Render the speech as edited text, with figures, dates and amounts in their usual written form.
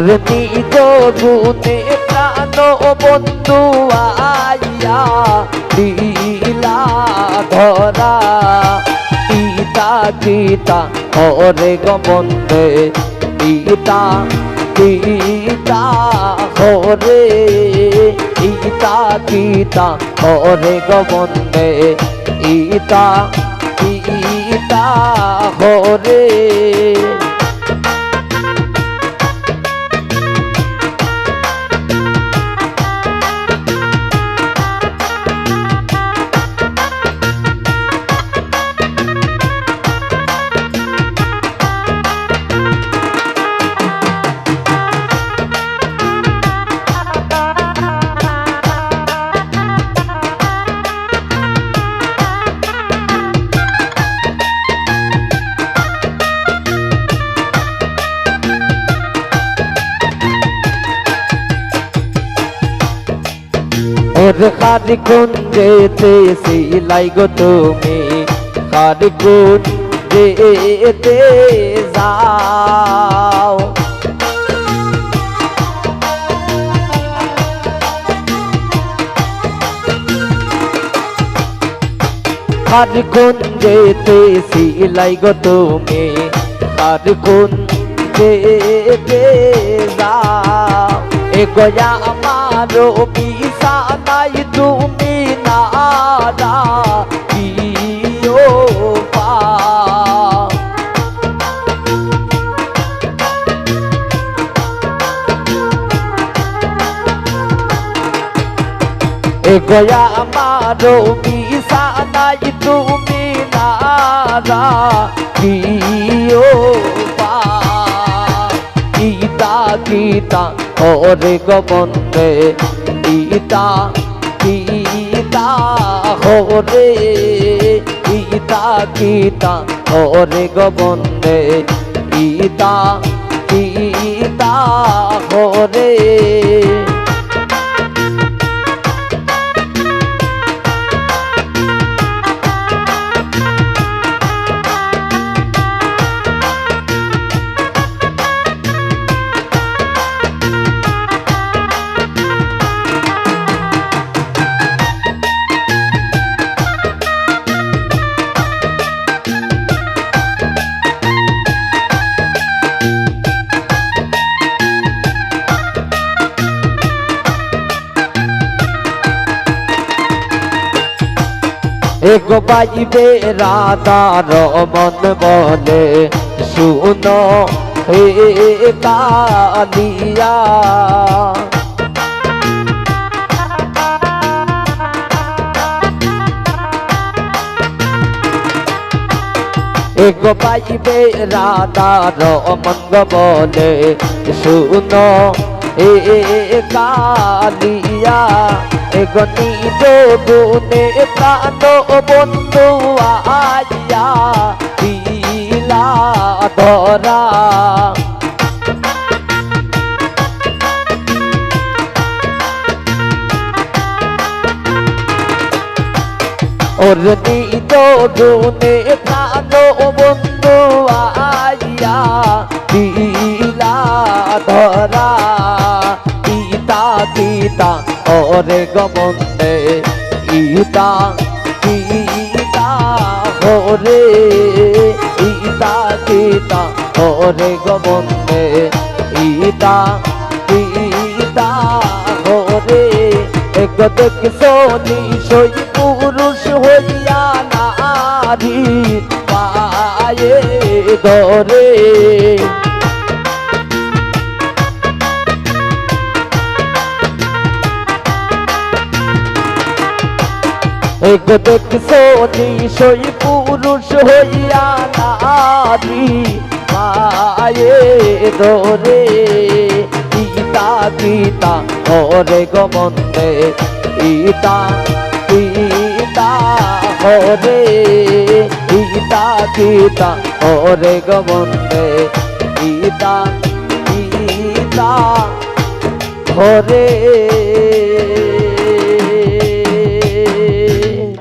নিজ গুণে প্রাণ বন্ধু আইয়া দিলা ধরা পিতা গীতা হরে গবন্দে পিতা গীতা হরে পিতা গীতা হরে গবন্দে পিতা গীতা হরে খারি কুঞ্জেতে সিলাই গো তুমি খারি কুঞ্জেতে যাও খারি কুঞ্জেতে সিলাই গো তুমি খারি কুঞ্জেতে যাও এ গয়া আমারো বিছানাই তুমি নারা কিও পা এ গয়া আমারো বিছানাই তুমি নারা কিও পা গীতা গীতা হরে গোবন্দে গীতা গীতা হরে গীতা গীতা হরে গোবন্দে গীতা গীতা হরে এক বাজিবে রাধার মন বলে শুনো হে কালিয়া এক বাজিবে রাধার মন বলে শুনো হে কালিয়া এগনি যোগুনে প্রাণ বন্ধু আইয়া দিলা ধরা ওর নিজ গুণে প্রাণ বন্ধু আইয়া দিলা ধরা পিতা গীতা হরে গোবন্দে গীতা গীতা হরে গীতা গীতা হরে গোবন্দে গীতা গীতা হরে এক দেখ সোনি সই পুরুষ হইয়া নারী পায়ে ধরে এক দেখ সোনি সই পুরুষ হইয়া নারী পায়ে ধরে গীতা গীতা হরে গোবন্দে গীতা গীতা হরে গীতা গীতা হরে গোবন্দে গীতা গীতা হরে